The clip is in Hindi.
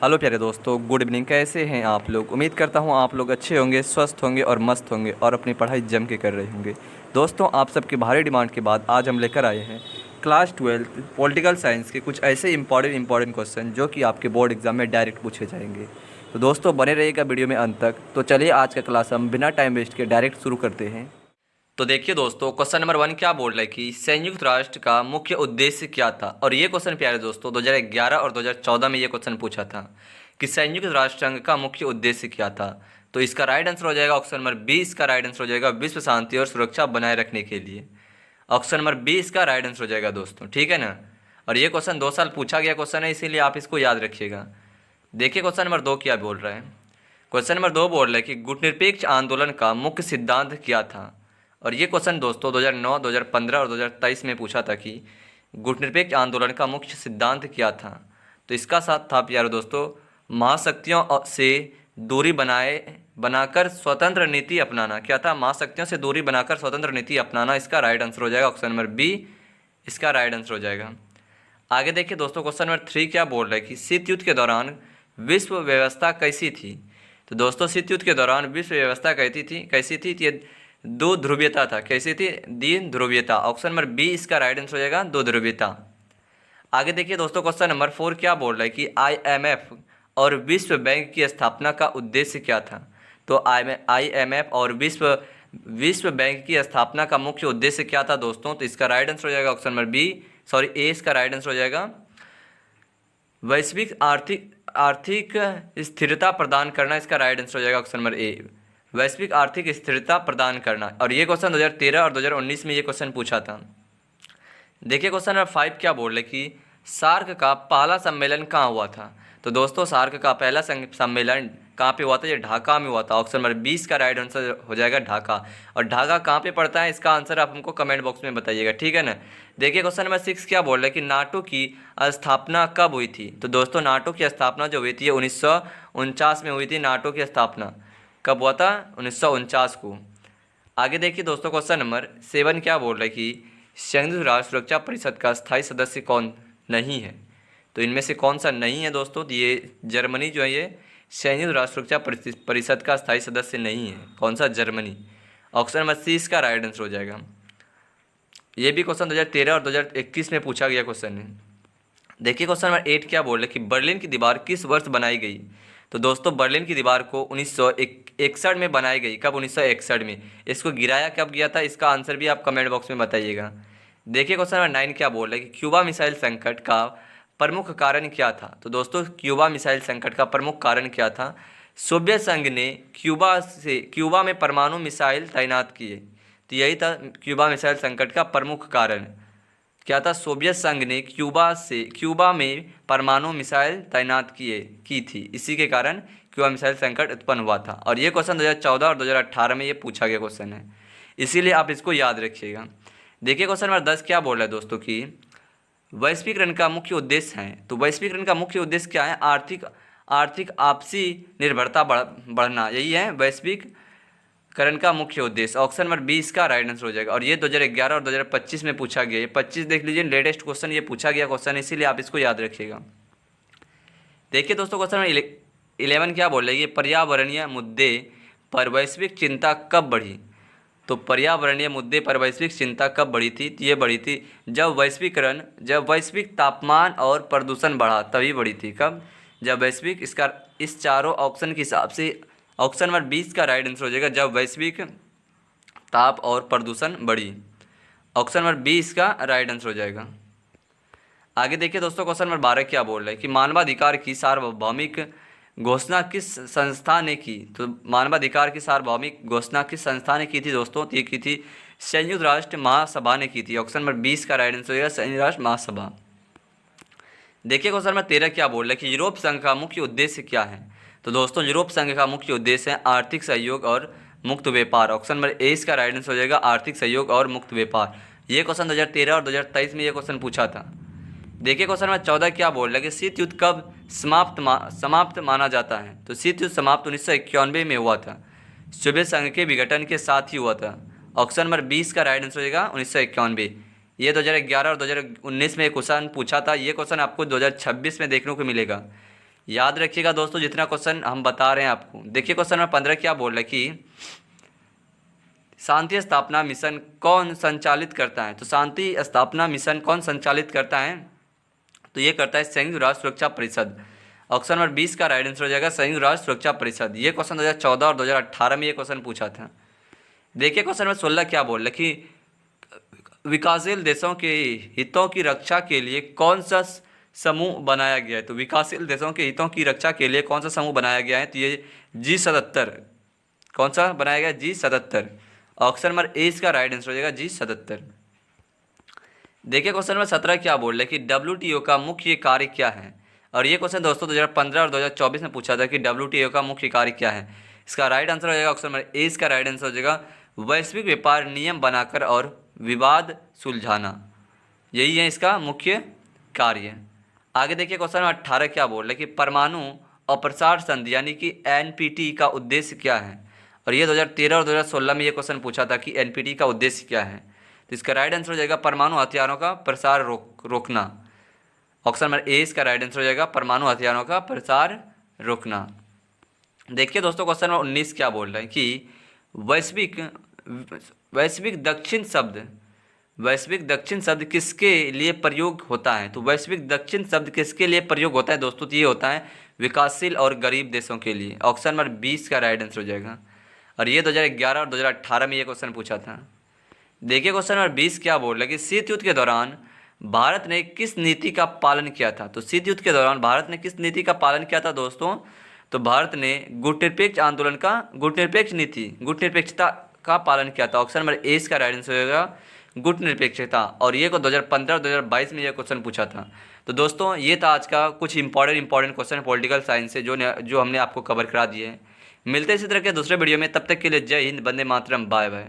हेलो प्यारे दोस्तों, गुड इवनिंग। कैसे हैं आप लोग? उम्मीद करता हूं आप लोग अच्छे होंगे, स्वस्थ होंगे और मस्त होंगे और अपनी पढ़ाई जम के कर रहे होंगे। दोस्तों, आप सबकी भारी डिमांड के बाद आज हम लेकर आए हैं क्लास 12 पॉलिटिकल साइंस के कुछ ऐसे इंपॉर्टेंट क्वेश्चन जो कि आपके बोर्ड एग्जाम में डायरेक्ट पूछे जाएंगे। तो दोस्तों, बने रहिएगा वीडियो में अंत तक। तो चलिए आज का क्लास हम बिना टाइम वेस्ट के डायरेक्ट शुरू करते हैं। तो देखिए दोस्तों, क्वेश्चन नंबर 1 क्या बोल रहा है कि संयुक्त राष्ट्र का मुख्य उद्देश्य क्या था। और ये क्वेश्चन प्यारे दोस्तों 2011 और 2014 में ये क्वेश्चन पूछा था कि संयुक्त राष्ट्र संघ का मुख्य उद्देश्य क्या था। तो इसका राइट आंसर हो जाएगा ऑप्शन नंबर 20 का राइट आंसर हो जाएगा विश्व शांति और सुरक्षा बनाए रखने के लिए। ऑप्शन नंबर 20 का राइट आंसर हो जाएगा दोस्तों, ठीक है ना। और ये क्वेश्चन 2 साल पूछा गया क्वेश्चन है, इसीलिए आप इसको याद रखिएगा। देखिए क्वेश्चन नंबर 2 क्या बोल रहा है। क्वेश्चन नंबर 2 बोल रहा है कि गुटनिरपेक्ष आंदोलन का मुख्य सिद्धांत क्या था। और ये क्वेश्चन दोस्तों 2009, 2015 और 2023 में पूछा था कि गुटनिरपेक्ष आंदोलन का मुख्य सिद्धांत क्या था। तो इसका साथ था प्यारे दोस्तों महाशक्तियों से दूरी बनाकर स्वतंत्र नीति अपनाना। क्या था? महाशक्तियों से दूरी बनाकर स्वतंत्र नीति अपनाना। इसका राइट आंसर हो जाएगा ऑप्शन नंबर बी, इसका राइट आंसर हो जाएगा। आगे देखिए दोस्तों, क्वेश्चन नंबर 3 क्या बोल रहा है कि शीत युद्ध के दौरान विश्व व्यवस्था कैसी थी। तो दोस्तों शीत युद्ध के दौरान विश्व व्यवस्था कैसी थी? ये दो ध्रुवीयता था। कैसी थी? दीन ध्रुवीयता। ऑप्शन नंबर बी इसका राइट आंसर हो जाएगा, दो ध्रुवीयता। आगे देखिए दोस्तों, क्वेश्चन नंबर 4 क्या बोल रहा है कि आईएमएफ और विश्व बैंक की स्थापना का उद्देश्य क्या था। तो आईएमएफ और विश्व बैंक की स्थापना का मुख्य उद्देश्य क्या था दोस्तों। तो इसका राइट आंसर हो जाएगा ऑप्शन नंबर बी, सॉरी ए इसका राइट आंसर हो जाएगा वैश्विक आर्थिक स्थिरता प्रदान करना। इसका राइट आंसर हो जाएगा ऑप्शन नंबर ए, वैश्विक आर्थिक स्थिरता प्रदान करना। और ये क्वेश्चन 2013 और 2019 में ये क्वेश्चन पूछा था। देखिए क्वेश्चन नंबर 5 क्या बोल रहे कि सार्क का पहला सम्मेलन कहाँ हुआ था। तो दोस्तों सार्क का पहला सम्मेलन कहाँ पे हुआ था? ये ढाका में हुआ था। ऑप्शन नंबर 20 का राइट आंसर हो जाएगा ढाका। और ढाका कहाँ पे पड़ता है, इसका आंसर आप हमको कमेंट बॉक्स में बताइएगा, ठीक है ना। देखिए क्वेश्चन नंबर 6 क्या बोल रहा है कि नाटो की स्थापना कब हुई थी। तो दोस्तों नाटो की स्थापना जो हुई थी 1949 में हुई थी। नाटो की स्थापना कब हुआ था? 1949 को। आगे देखिए दोस्तों, क्वेश्चन नंबर 7 क्या बोल रहा है कि संयुक्त राष्ट्र सुरक्षा परिषद का स्थायी सदस्य कौन नहीं है। तो इनमें से कौन सा नहीं है दोस्तों? तो ये जर्मनी जो है ये संयुक्त राष्ट्र सुरक्षा परिषद का स्थायी सदस्य नहीं है। कौन सा? जर्मनी। ऑप्शन नंबर सी इसका राइट आंसर हो जाएगा। ये भी क्वेश्चन 2013 और 2021 में पूछा गया क्वेश्चन है। देखिए क्वेश्चन नंबर 8 क्या बोल रहे कि बर्लिन की दीवार किस वर्ष बनाई गई। तो दोस्तों बर्लिन की दीवार को 1961 में बनाई गई। कब? 1961 में। इसको गिराया कब गया था? इसका आंसर भी आप कमेंट बॉक्स में बताइएगा। देखिए क्वेश्चन नंबर 9 क्या बोल रहे हैं कि क्यूबा मिसाइल संकट का प्रमुख कारण क्या था। तो दोस्तों क्यूबा मिसाइल संकट का प्रमुख कारण क्या था? सोवियत संघ ने क्यूबा में परमाणु मिसाइल तैनात किए। तो यही था क्यूबा मिसाइल संकट का प्रमुख कारण। क्या था? सोवियत संघ ने क्यूबा में परमाणु मिसाइल तैनात की थी, इसी के कारण क्यूबा मिसाइल संकट उत्पन्न हुआ था। और ये क्वेश्चन 2014 और 2018 में ये पूछा गया क्वेश्चन है, इसीलिए आप इसको याद रखिएगा। देखिए क्वेश्चन नंबर 10 क्या बोल रहा है दोस्तों कि वैश्वीकरण का मुख्य उद्देश्य है। तो वैश्वीकरण का मुख्य उद्देश्य क्या है? आर्थिक आपसी निर्भरता बढ़ना, यही है वैश्वीकरण का मुख्य उद्देश्य। ऑप्शन नंबर 20 का राइट आंसर हो जाएगा। और ये 2011 और 2025 में पूछा गया। ये 25 देख लीजिए, लेटेस्ट क्वेश्चन ये पूछा गया क्वेश्चन, इसीलिए आप इसको याद रखिएगा। देखिए दोस्तों क्वेश्चन नंबर 11 क्या बोल रही है, पर्यावरणीय मुद्दे पर वैश्विक चिंता कब बढ़ी। तो पर्यावरणीय मुद्दे पर वैश्विक चिंता कब बढ़ी थी? तो ये बढ़ी थी जब वैश्विक तापमान और प्रदूषण बढ़ा, तभी बढ़ी थी। कब? जब वैश्विक, इस चारों ऑप्शन के हिसाब से ऑप्शन नंबर 20 का राइट आंसर हो जाएगा, जब वैश्विक ताप और प्रदूषण बढ़ी। ऑप्शन नंबर 20 का राइट आंसर हो जाएगा। आगे देखिए दोस्तों, क्वेश्चन नंबर 12 क्या बोल रहा है कि मानवाधिकार की सार्वभौमिक घोषणा किस संस्था ने की। तो मानवाधिकार की सार्वभौमिक घोषणा किस संस्था ने की थी दोस्तों? तो ये की थी संयुक्त राष्ट्र महासभा ने की थी। ऑप्शन नंबर 20 का राइट आंसर होगा संयुक्त राष्ट्र महासभा। देखिए क्वेश्चन नंबर 13 क्या बोल रहा है कि यूरोप संघ का मुख्य उद्देश्य क्या है। तो दोस्तों यूरोप संघ का मुख्य उद्देश्य है आर्थिक सहयोग और मुक्त व्यापार। ऑप्शन नंबर ए इसका राइट आंसर हो जाएगा आर्थिक सहयोग और मुक्त व्यापार। ये क्वेश्चन 2013 और 2023 में ये क्वेश्चन पूछा था। देखिए क्वेश्चन नंबर 14 क्या बोल रहा है कि शीत युद्ध कब समाप्त माना जाता है। तो शीत युद्ध समाप्त 1991 में हुआ था। सोवियत संघ के विघटन के साथ ही हुआ था। ऑप्शन नंबर 20 का राइट आंसर हो जाएगा 1991। ये 2011 और 2019 में क्वेश्चन पूछा था। ये क्वेश्चन आपको 2026 में देखने को मिलेगा। याद रखिएगा दोस्तों जितना क्वेश्चन हम बता रहे हैं आपको। देखिए क्वेश्चन नंबर 15 क्या बोल रहा है कि शांति स्थापना मिशन कौन संचालित करता है। तो शांति स्थापना मिशन कौन संचालित करता है, तो ये करता है संयुक्त राष्ट्र सुरक्षा परिषद। ऑप्शन नंबर 20 का राइट आंसर हो जाएगा संयुक्त राष्ट्र सुरक्षा परिषद। ये क्वेश्चन 2014 और 2018 में ये क्वेश्चन पूछा था। देखिए क्वेश्चन नंबर 16 क्या बोल रहा है कि विकासशील देशों के हितों की रक्षा के लिए कौन सा समूह बनाया गया है। तो विकासशील देशों के हितों की रक्षा के लिए कौन सा समूह बनाया गया है, तो ये G77। कौन सा बनाया गया, G77। ऑप्शन नंबर ए इसका राइट आंसर हो जाएगा G77। देखिए क्वेश्चन नंबर 17 क्या बोल रहे हैं कि WTO का मुख्य कार्य क्या है। और ये क्वेश्चन दोस्तों 2015 और 2024 में पूछा था कि WTO का मुख्य कार्य क्या है। इसका राइट आंसर हो जाएगा ऑप्शन नंबर ए इसका राइट आंसर हो जाएगा वैश्विक व्यापार नियम बनाकर और विवाद सुलझाना, यही है इसका मुख्य कार्य। आगे देखिए क्वेश्चन नंबर 18 क्या बोल रहे हैं कि परमाणु अप्रसार संधि यानी कि NPT का उद्देश्य क्या है। और ये 2013 और 2016 में ये क्वेश्चन पूछा था कि NPT का उद्देश्य क्या है। तो इसका राइट आंसर हो जाएगा परमाणु हथियारों का प्रसार रोकना। ऑप्शन नंबर ए इसका राइट आंसर हो जाएगा परमाणु हथियारों का प्रसार रोकना। देखिए दोस्तों क्वेश्चन नंबर 19 क्या बोल रहे हैं कि वैश्विक दक्षिण शब्द किसके लिए प्रयोग होता है। तो वैश्विक दक्षिण शब्द किसके लिए प्रयोग होता है दोस्तों, तो ये होता है विकासशील और गरीब देशों के लिए। ऑप्शन नंबर 20 का राइट आंसर हो जाएगा। और ये 2011 और 2018 में ये क्वेश्चन पूछा था। देखिए क्वेश्चन नंबर 20 क्या बोल रहा है कि शीत युद्ध के दौरान भारत ने किस नीति का पालन किया था। तो शीत युद्ध के दौरान भारत ने किस नीति का पालन किया था दोस्तों, तो भारत ने गुटनिरपेक्ष आंदोलन का गुटनिरपेक्षता का पालन किया था। ऑप्शन नंबर ए इसका राइट आंसर होगा गुटनिरपेक्षता। और ये को 2015 और 2022 में यह क्वेश्चन पूछा था। तो दोस्तों ये था आज का कुछ इंपॉर्टेंट क्वेश्चन पॉलिटिकल साइंस से जो हमने आपको कवर करा दिए हैं। मिलते हैं इसी तरह के दूसरे वीडियो में, तब तक के लिए जय हिंद, वंदे मातरम, बाय बाय।